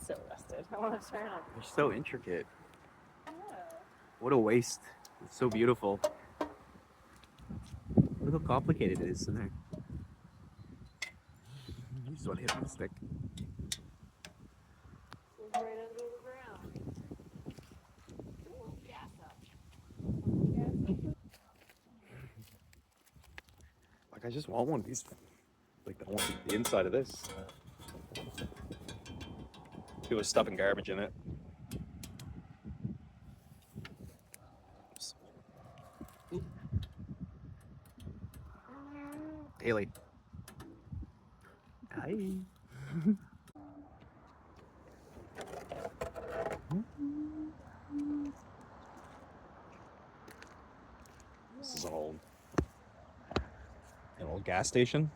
so rusted. I want to turn it. They're so intricate. Yeah. What a waste. It's so beautiful. Look how complicated it is in there. You just want to hit with a stick. It's right under the ground. Ooh, gas up. Like, I just want one of these. Like, I want the inside of this. It was stuffing garbage in it. Haley. Hi. This is an old gas station.